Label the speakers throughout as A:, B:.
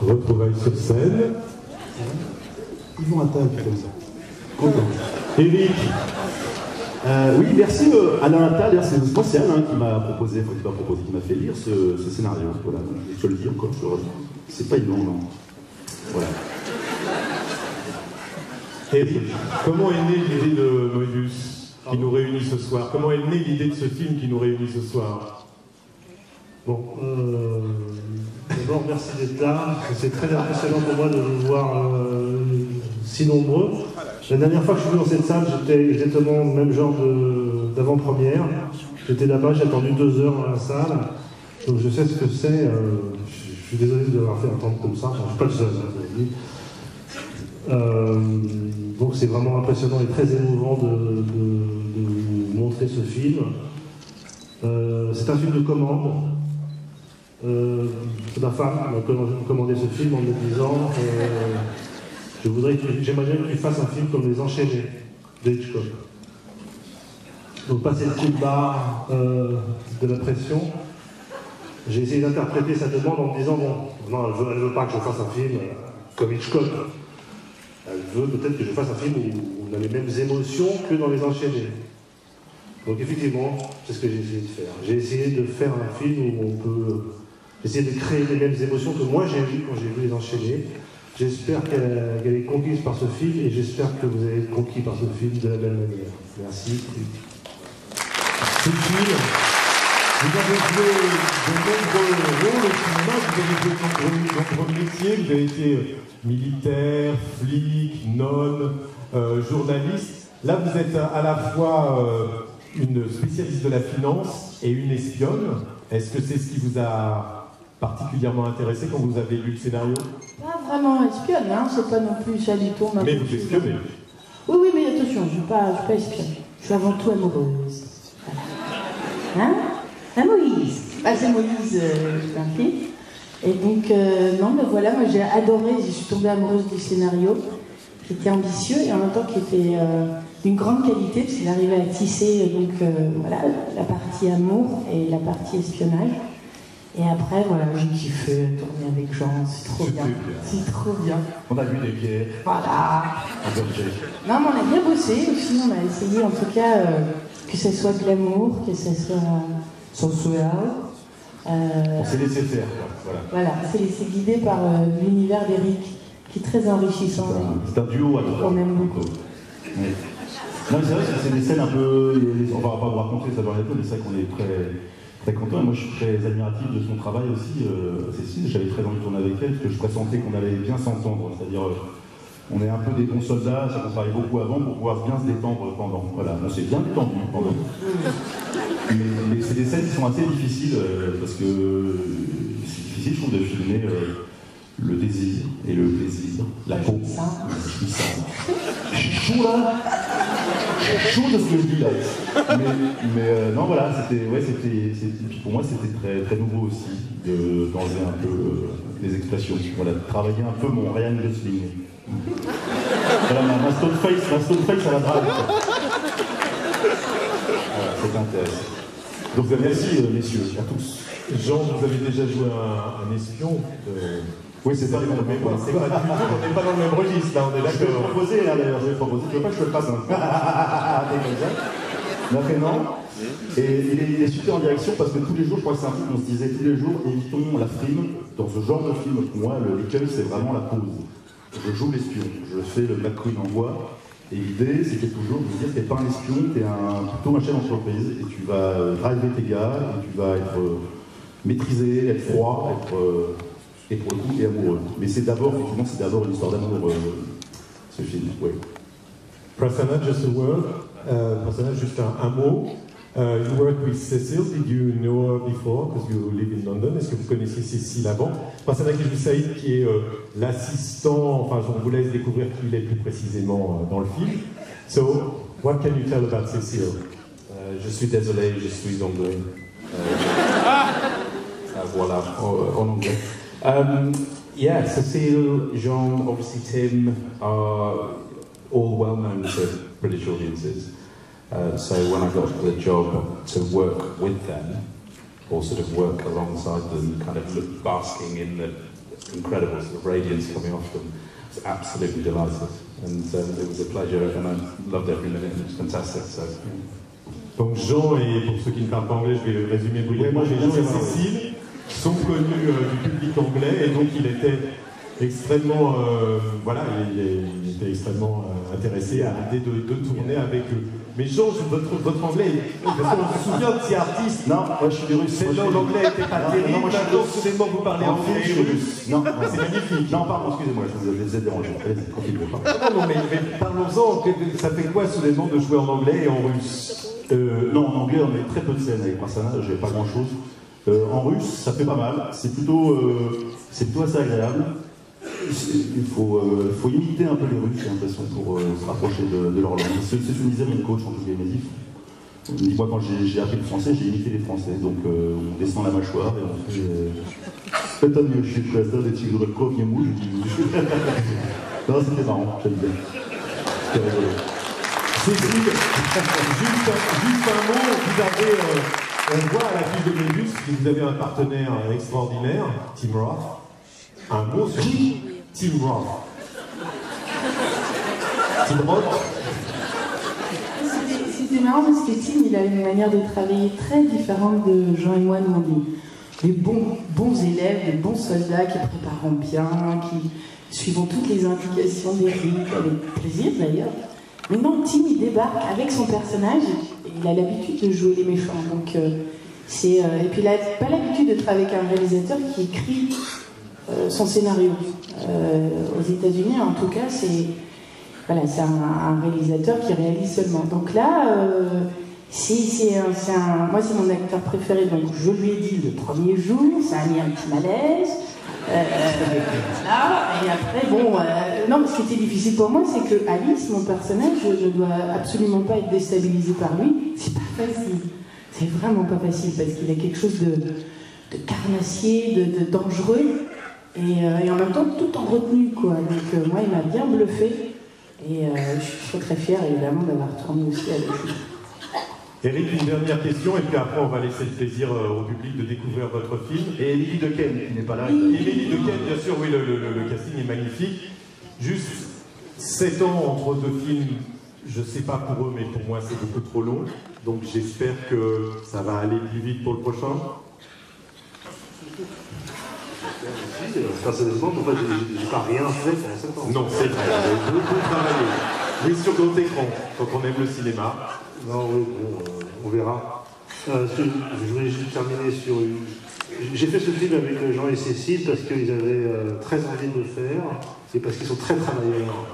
A: Retrouvailles sur scène.
B: Ils vont à table comme ça.
A: Content. Eric.
B: Oui, merci Alain Attal. Moi, c'est Alain qui m'a proposé, qui m'a fait lire ce scénario. Voilà, je te le dis encore, c'est pas énorme, non. Voilà.
A: Eric, comment est née l'idée de Moebius qui nous réunit ce soir? Comment est née l'idée de ce film qui nous réunit ce soir?
C: Bon, d'abord merci d'être là. C'est très impressionnant pour moi de vous voir si nombreux. La dernière fois que je suis venu dans cette salle, j'étais exactement le même genre d'avant-première. J'étais là-bas, j'ai attendu 2 heures dans la salle. Donc je sais ce que c'est. Je suis désolé de l'avoir fait attendre comme ça. Enfin, je suis pas le seul, donc c'est vraiment impressionnant et très émouvant de vous montrer ce film. C'est un film de commande. Ma femme m'a commandé ce film en me disant j'aimerais bien que tu fasses un film comme Les Enchaînés d'Hitchcock. Donc passer le coup de barre de la pression, j'ai essayé d'interpréter sa demande en me disant non, elle veut pas que je fasse un film comme Hitchcock. Elle veut peut-être que je fasse un film où on a les mêmes émotions que dans Les Enchaînés. Donc effectivement, c'est ce que j'ai essayé de faire. J'ai essayé de faire un film où on peut essayer de créer les mêmes émotions que moi j'ai eues quand j'ai vu Les Enchaînés. J'espère qu'elle est conquise par ce film et j'espère que vous allez être conquis par ce film de la même manière. Merci.
A: Cécile, vous avez joué de nombreux rôles au cinéma, vous avez joué de nombreux métiers, vous avez été militaire, flic, nonne, journaliste. Là, vous êtes à la fois une spécialiste de la finance et une espionne. Est-ce que c'est ce qui vous a particulièrement intéressé quand vous avez lu le scénario?
D: Pas vraiment espionne, hein, c'est pas non plus ça du tout.
A: Mais vous espionnez.
D: Oui, mais attention, je suis pas espionne. Je suis avant tout amoureuse. Voilà. Hein? Ah, Moïse. Ah, c'est Moïse, un film. Et donc, non, mais voilà, moi j'ai adoré, je suis tombée amoureuse du scénario, qui était ambitieux et en même temps qui était d'une grande qualité, parce qu'il arrivait à tisser donc, voilà, la partie amour et la partie espionnage. Et après, voilà, j'ai kiffé tourner avec Jean, c'est trop bien. C'est trop bien.
B: On a vu des bières.
D: Voilà. Non, mais on a bien bossé aussi, on a essayé en tout cas que ça soit de l'amour, que ça soit sensuel.
B: On s'est laissé faire, quoi.
D: Voilà, on s'est laissé guider par l'univers d'Eric, qui est très enrichissant.
B: C'est un duo à deux.
D: On aime beaucoup.
B: Oui. Non, c'est vrai que c'est des scènes un peu. On va pas vous raconter ça dans les peu, mais c'est vrai qu'on est très content. Moi, je suis très admiratif de son travail aussi, Cécile. J'avais très envie de tourner avec elle, parce que je pressentais qu'on allait bien s'entendre. C'est-à-dire, on est un peu des bons soldats, ça qu'on travaille beaucoup avant pour pouvoir bien se détendre pendant. Voilà, on s'est bien détendu pendant. Mais c'est des scènes qui sont assez difficiles, parce que c'est difficile, je trouve, de filmer le désir et le plaisir, la peau. Je suis ça. Je suis chaud là. Je suis chaud de ce que je dis là. Mais non, voilà, c'était. Puis pour moi, c'était très, très nouveau aussi d'enlever un peu les expressions. Voilà, de travailler un peu mon Ryan Gosling. Voilà, ma stone face à la drague. Voilà, c'est intéressant. Donc merci messieurs, à tous.
A: Jean, vous avez déjà joué un espion
B: Oui, c'est ça.
A: Mais bon, c'est pas du tout, on n'est pas dans le même registre, là, on est
B: Je vais
A: d'accord.
B: proposer, là d'ailleurs, je vais proposer. Tu veux pas que je te le fasse non. Et il est super en direction parce que tous les jours, je crois que c'est un truc qu'on se disait tous les jours, évitons la frime. Dans ce genre de film, pour moi, l'écueil, c'est vraiment la pause. Je joue l'espion, je fais le Black Queen en voix. Et l'idée, c'était toujours de me dire que t'es pas un espion, t'es plutôt un chef d'entreprise, et tu vas driver tes gars, et tu vas être maîtrisé, être froid, et pour le coup, et amoureux. Mais c'est d'abord, effectivement, c'est d'abord une histoire d'amour, ce film, oui.
A: Prasanna, just a word. Prasanna, juste un mot. You worked with Cécile, did you know her before, because you live in London? Est-ce que vous connaissiez Cécile avant? Prasanna Kishbu Saïd, qui est l'assistant, enfin, on vous laisse découvrir qui il est plus précisément dans le film. So, what can you tell about Cécile?
E: Je suis désolé, je suis anglais. Voilà, en anglais. Yeah, Cécile, Jean, obviously Tim are all well known to British audiences. So when I got the job to work with them, or sort of work alongside them, kind of basking in the incredible, sort of radiance coming off them. I was absolutely delighted, and it was a pleasure, and I loved every minute, and it was fantastic. So.
A: Donc Jean, et pour ceux qui ne parlent pas anglais, je vais le résumer brièvement, Jean et Cécile sont connus du public anglais, et donc il était extrêmement, voilà, il était extrêmement intéressé à l'idée de tourner avec eux. Mais Jean, votre anglais, parce qu'on se souvient de ces artistes.
B: Non, moi je suis des Russes.
A: L'anglais n'était pas terrible, maintenant soudainement vous parlez anglais et russe.
B: Non,
A: c'est magnifique.
B: Non, pardon, excusez-moi, je vous ai dérangé. Allez-y, continuez.
A: Non, mais parlons-en, ça fait quoi soudainement de jouer en anglais et en russe?
B: Non, en anglais, on a eu très peu de scènes avec Prasanna, j'avais pas grand-chose. En russe, ça fait pas mal, c'est plutôt assez agréable. Il faut imiter un peu les Russes, j'ai l'impression, pour se rapprocher de leur langue. C'est ce que me disait mon coach en tout cas, il m'a dit, moi quand j'ai appris le français, j'ai imité les Français. Donc on descend la mâchoire et on fait «Это не очень просто, des petits duracov, il y a mou», je dis. Non, c'était marrant, j'aime bien. C'était rigolo.
A: Cécile, juste un mot, vous avez, on voit à la fiche de Mébius que vous avez un partenaire extraordinaire, Tim Roth. Un mot sur Tim Roth. Tim Roth.
D: C'était marrant parce que Tim, il a une manière de travailler très différente de Jean et moi, nous on est les bons élèves, les bons soldats qui préparent bien, qui suivent toutes les indications d'Éric, avec plaisir d'ailleurs. Mais non, Tim, il débarque avec son personnage, et il a l'habitude de jouer les méchants. Donc, et puis il n'a pas l'habitude de travailler avec un réalisateur qui écrit son scénario. Aux États-Unis, en tout cas, c'est un réalisateur qui réalise seulement. Donc là, moi, c'est mon acteur préféré. Donc je lui ai dit le premier jour, ça a mis un petit malaise. Là, et après, bon, non, ce qui était difficile pour moi, c'est que Alice, mon personnage, je ne dois absolument pas être déstabilisée par lui. C'est pas facile. C'est vraiment pas facile parce qu'il a quelque chose de carnassier, de dangereux, et en même temps tout en retenue, quoi. Donc moi, il m'a bien bluffé, et je suis très fière, évidemment, d'avoir tourné aussi avec lui.
A: Eric, une dernière question, et puis après on va laisser le plaisir au public de découvrir votre film.
B: Et Émilie Dequesne, qui n'est pas là.
A: Émilie Dequesne, bien sûr, oui, le casting est magnifique. Juste 7 ans entre deux films, je sais pas pour eux, mais pour moi c'est beaucoup trop long. Donc j'espère que ça va aller plus vite pour le prochain.
C: Personnellement, en fait, j'ai pas rien fait pendant 7 ans.
A: Non, c'est vrai, vous avez beaucoup travaillé. Mais sur grand écran, quand on aime le cinéma.
C: Non, oui, bon, on verra. Je voulais juste terminer sur une... J'ai fait ce film avec Jean et Cécile parce qu'ils avaient très envie de le faire et parce qu'ils sont très travailleurs.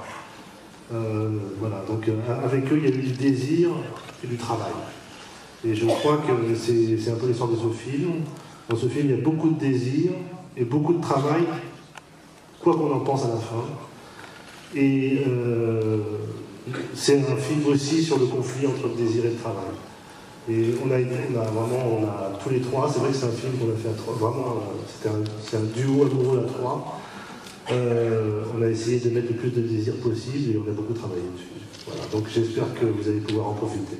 C: Voilà, donc avec eux, il y a eu du désir et du travail. Et je crois que c'est un peu l'histoire de ce film. Dans ce film, il y a beaucoup de désir et beaucoup de travail, quoi qu'on en pense à la fin. Et c'est un film aussi sur le conflit entre le désir et le travail. Et on a tous les trois, c'est vrai que c'est un film qu'on a fait à trois, vraiment, c'est un duo amoureux à trois. On a essayé de mettre le plus de désir possible et on a beaucoup travaillé dessus. Voilà, donc j'espère que vous allez pouvoir en profiter.